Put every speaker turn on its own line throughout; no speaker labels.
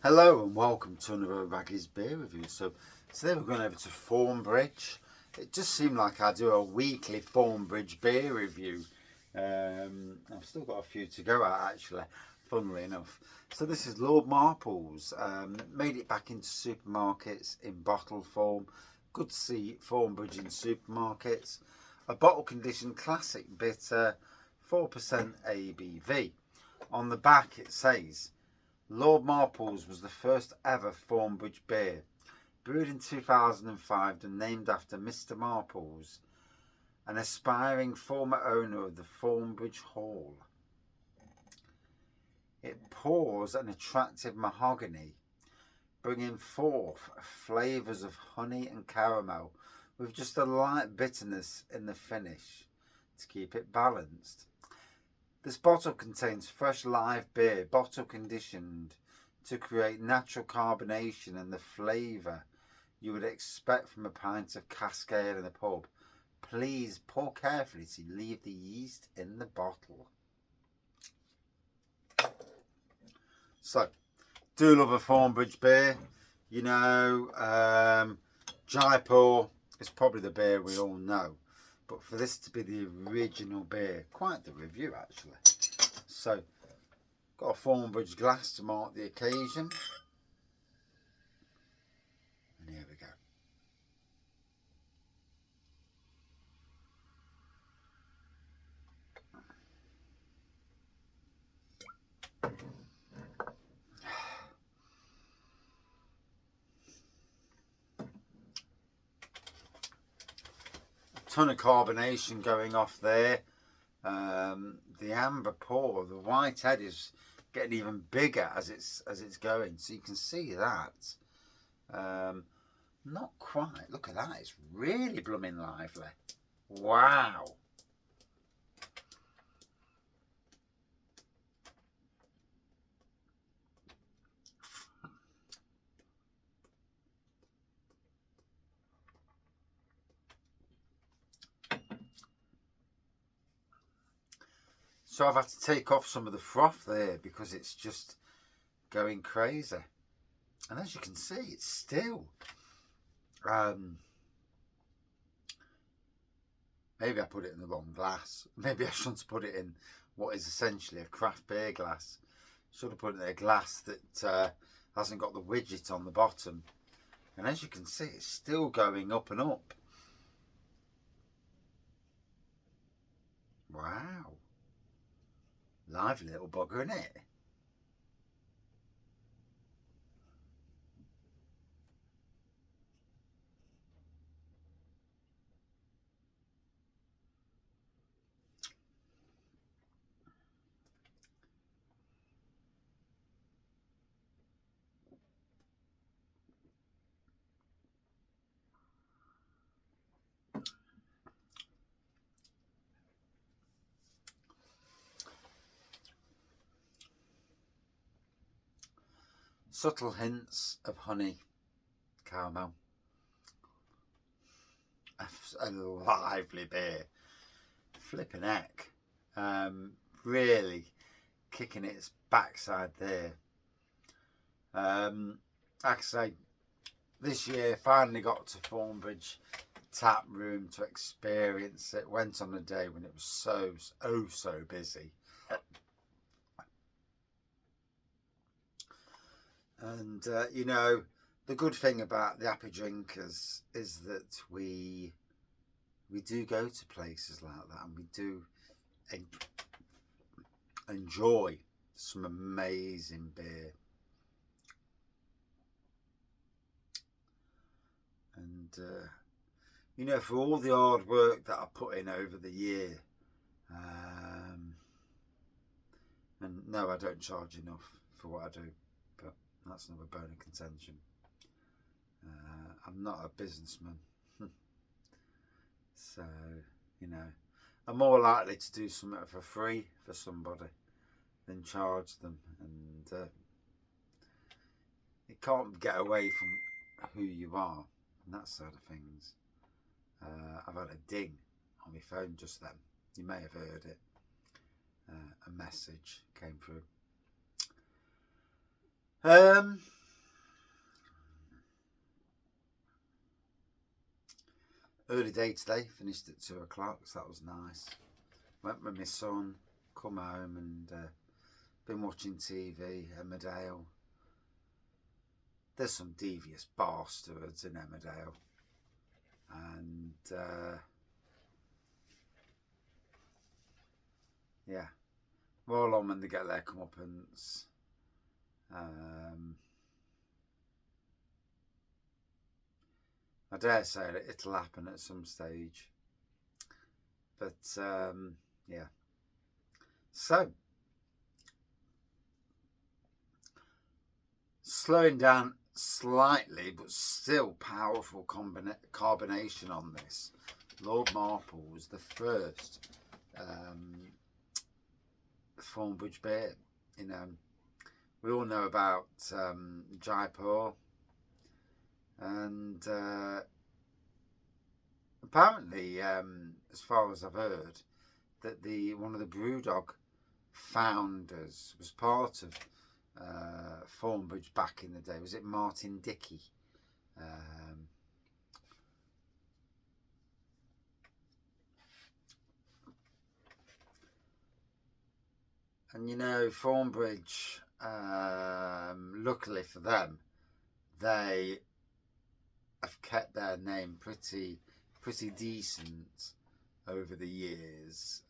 Hello and welcome to another Raggy's Beer Review. So today we're going over to Thornbridge. It just seemed like I do a weekly Thornbridge beer review. I've still got a few to go out actually, funnily enough. So this is Lord Marples. Made it back into supermarkets in bottle form. Good to see Thornbridge in supermarkets. A bottle conditioned classic bitter, 4% ABV. On the back it says, Lord Marples was the first ever Thornbridge beer, brewed in 2005 and named after Mr. Marples, an aspiring former owner of the Thornbridge Hall. It pours an attractive mahogany, bringing forth flavours of honey and caramel with just a light bitterness in the finish to keep it balanced. This bottle contains fresh live beer, bottle conditioned to create natural carbonation and the flavour you would expect from a pint of cask ale in a pub. Please pour carefully to leave the yeast in the bottle. So, do love a Thornbridge beer. You know, Jaipur is probably the beer we all know. But for this to be the original beer, quite the review actually. So, got a Thornbridge glass to mark the occasion. And here we go. Ton of carbonation going off there. The amber pour, the white head is getting even bigger as it's going, so you can see that. Not quite. Look at that. It's really blooming lively. Wow. So I've had to take off some of the froth there because it's just going crazy. And as you can see, it's still maybe I put it in the wrong glass. Maybe I shouldn't put it in what is essentially a craft beer glass. Should have put it in a glass that hasn't got the widget on the bottom. And as you can see, it's still going up and up. Wow. Lively little bugger, isn't it? Subtle hints of honey, caramel. A lively beer. Flipping heck. Really kicking its backside there. Like I say, this year finally got to Thornbridge tap room to experience it. Went on a day when it was so busy. And you know, the good thing about the happy drinkers is that we do go to places like that, and we do enjoy some amazing beer. And you know, for all the hard work that I put in over the year, and no, I don't charge enough for what I do, but that's another bone of contention. I'm not a businessman, so you know, I'm more likely to do something for free for somebody than charge them, and it can't get away from who you are and that side of things. I've had a ding on my phone just then. You may have heard it. A message came through. early day today, finished at 2 o'clock, so that was nice. Went with my son, come home and been watching TV, Emmerdale. There's some devious bastards in Emmerdale. And yeah, more on when they get their comeuppance. I dare say that it'll happen at some stage. But yeah. So, slowing down slightly, but still powerful carbonation on this. Lord Marple was the first Thornbridge beer. You know, we all know about Jaipur, and apparently, as far as I've heard, that one of the Brewdog founders was part of Thornbridge back in the day. Was it Martin Dickey? And you know, Thornbridge, luckily for them, they have kept their name pretty decent over the years.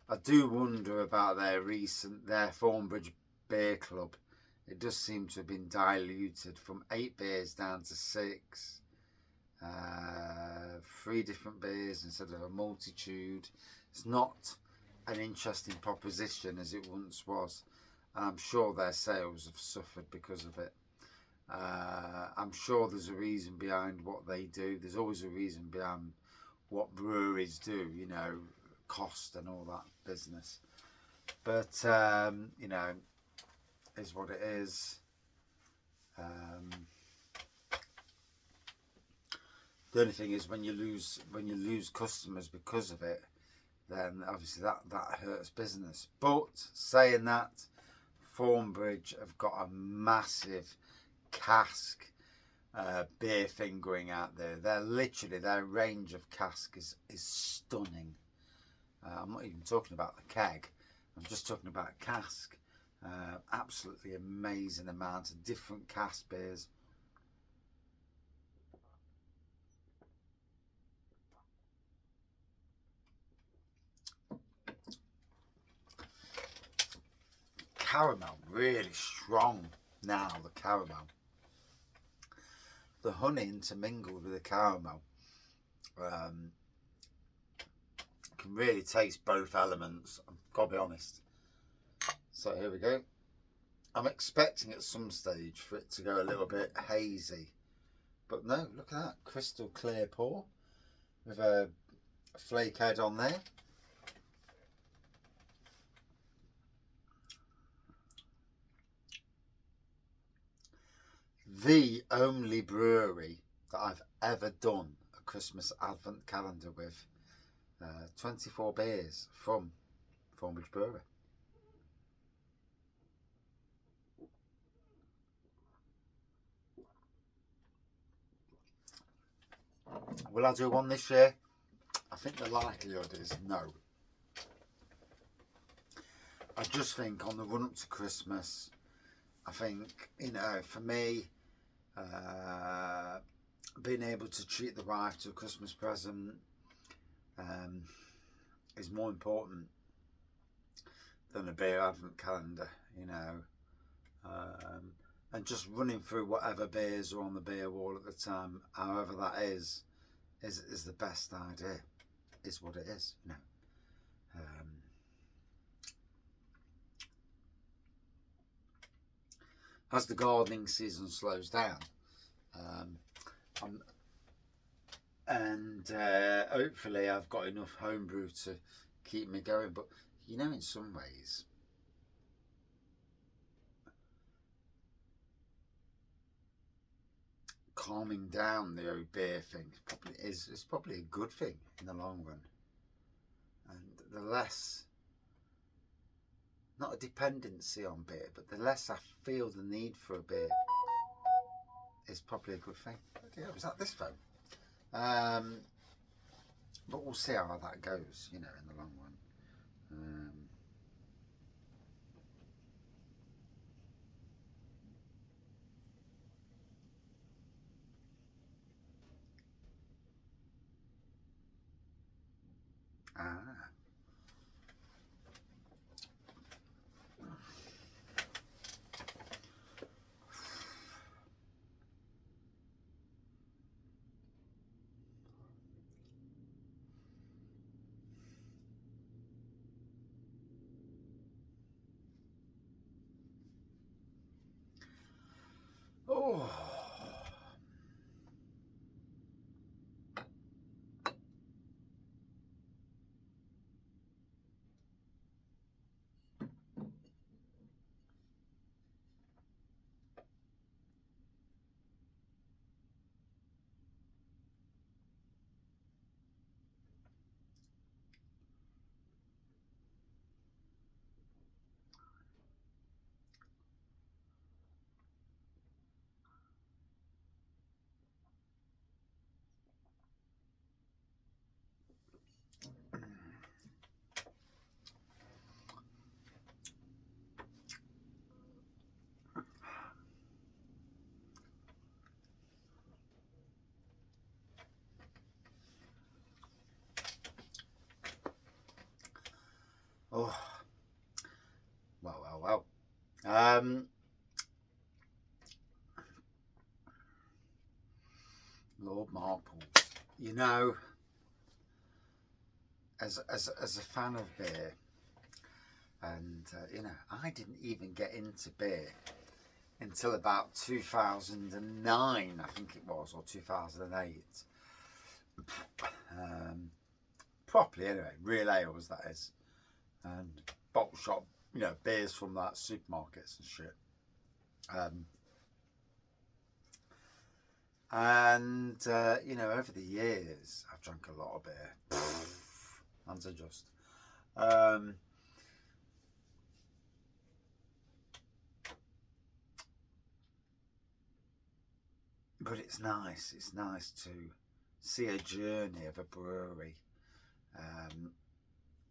I do wonder about their Thornbridge Beer Club. It does seem to have been diluted from 8 beers down to 6. 3 different beers instead of a multitude. It's not an interesting proposition as it once was, and I'm sure their sales have suffered because of it. I'm sure there's a reason behind what they do. There's always a reason behind what breweries do, you know, cost and all that business. But you know, is what it is. The only thing is when you lose customers because of it, then obviously that hurts business. But saying that, Thornbridge have got a massive cask beer thing going out there. Their range of cask is stunning. I'm not even talking about the keg. I'm just talking about cask. Absolutely amazing amount of different cask beers. Caramel, really strong now, the caramel. The honey intermingled with the caramel. Can really taste both elements, I've got to be honest. So here we go. I'm expecting at some stage for it to go a little bit hazy. But no, look at that. Crystal clear pour with a flake head on there. The only brewery that I've ever done a Christmas advent calendar with. 24 beers from Thornbridge Brewery. Will I do one this year? I think the likelihood is no. I just think on the run up to Christmas, I think, you know, for me, being able to treat the wife to a Christmas present is more important than a beer advent calendar, you know. And just running through whatever beers are on the beer wall at the time, however that is the best idea. Is what it is, you know. As the gardening season slows down, and hopefully I've got enough homebrew to keep me going. But you know, in some ways, calming down the old beer thing is probably a good thing in the long run. And the less, not a dependency on beer, but the less I feel the need for a beer is probably a good thing. Okay, was that this phone? But we'll see how that goes, you know, in the long run. Ah. Oh. Oh. Well. Lord Marples. You know, as a fan of beer, and you know, I didn't even get into beer until about 2009, I think it was, or 2008. Properly anyway, real ales that is, and bottle shop, you know, beers from that supermarkets and shit. You know, over the years, I've drunk a lot of beer. Hands are just. But it's nice. It's nice to see a journey of a brewery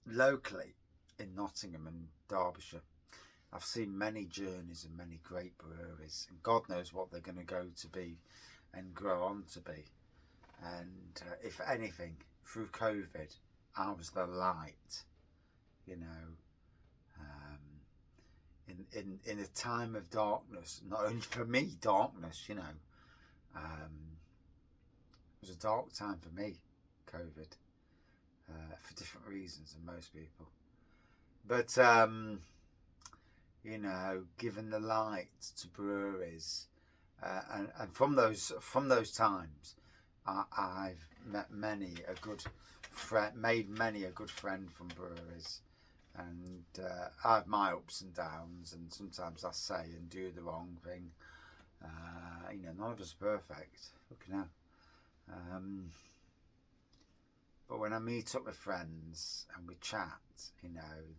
locally in Nottingham and Derbyshire. I've seen many journeys and many great breweries, and God knows what they're going to go to be and grow on to be. And if anything, through COVID, I was the light, you know, in a time of darkness. Not only for me, darkness, you know. It was a dark time for me, COVID, for different reasons than most people. But you know, given the light to breweries, and from those times, I've met many a good friend, made many a good friend from breweries, and I have my ups and downs, and sometimes I say and do the wrong thing. You know, none of us are perfect. Fucking hell. But when I meet up with friends and we chat, you know,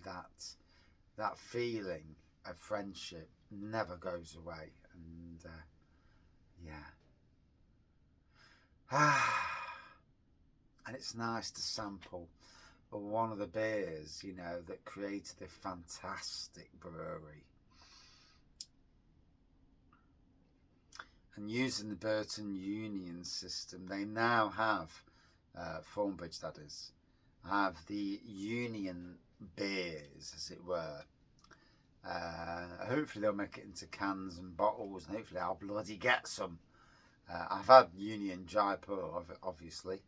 that feeling of friendship never goes away. And yeah. And it's nice to sample one of the beers, you know, that created a fantastic brewery. And using the Burton Union system, they now have, Thornbridge that is, have the Union beers, as it were. Hopefully they'll make it into cans and bottles, and hopefully I'll bloody get some. I've had Union Jaipur, obviously,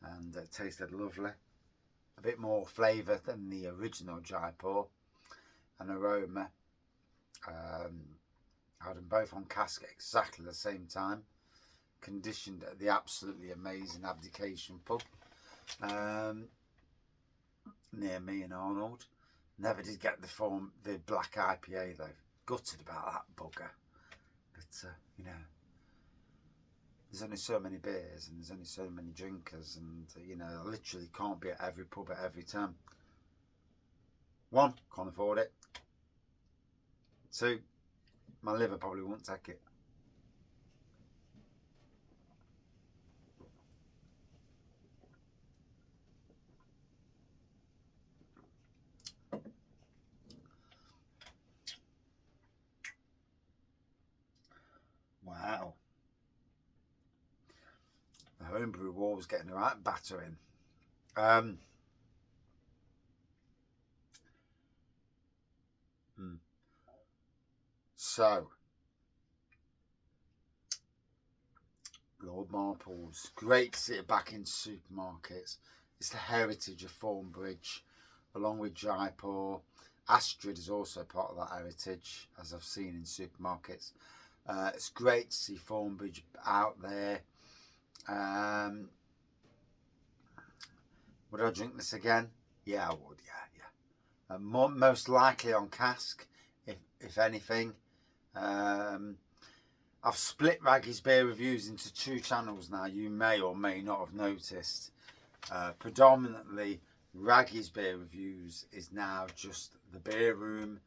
and it tasted lovely. A bit more flavour than the original Jaipur, and aroma. I had them both on cask at exactly the same time, conditioned at the absolutely amazing Abdication pub near me in Arnold. Never did get the black IPA though. Gutted about that bugger. But you know, there's only so many beers and there's only so many drinkers, and you know, I literally can't be at every pub at every time. One, can't afford it. Two, my liver probably won't take it. Wow. The homebrew war was getting the right battering. So, Lord Marples, great to see it back in supermarkets. It's the heritage of Thornbridge, along with Jaipur. Astrid is also part of that heritage, as I've seen in supermarkets. It's great to see Thornbridge out there. Would I drink this again? Yeah, I would. Yeah. Most likely on cask, if anything. I've split Raggy's beer reviews into 2 channels now. You may or may not have noticed. Predominantly, Raggy's beer reviews is now just the beer room,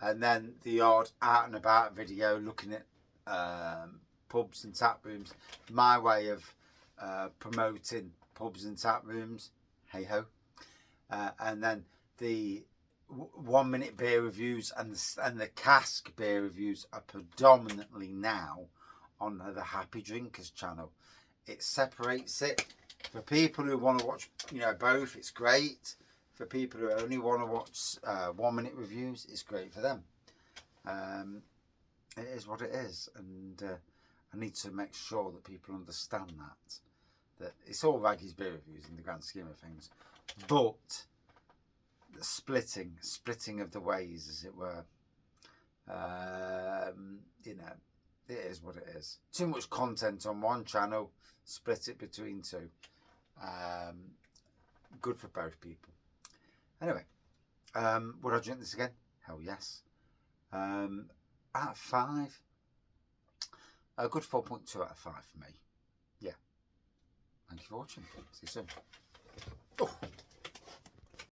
and then the odd out and about video looking at pubs and tap rooms. My way of promoting pubs and tap rooms. Hey ho. And then the 1 minute beer reviews and the cask beer reviews are predominantly now on the Happy Drinkers channel. It separates it for people who want to watch, both. It's great for people who only want to watch 1 minute reviews. It's great for them. It is what it is, and I need to make sure that people understand that it's all Raggy's beer reviews in the grand scheme of things, but the splitting of the ways, as it were. It is what it is. Too much content on one channel, split it between 2. Good for both people. Anyway, would I drink this again? Hell yes. Out of 5, a good 4.2 out of 5 for me. Yeah. Thank you for watching. See you soon. Oh.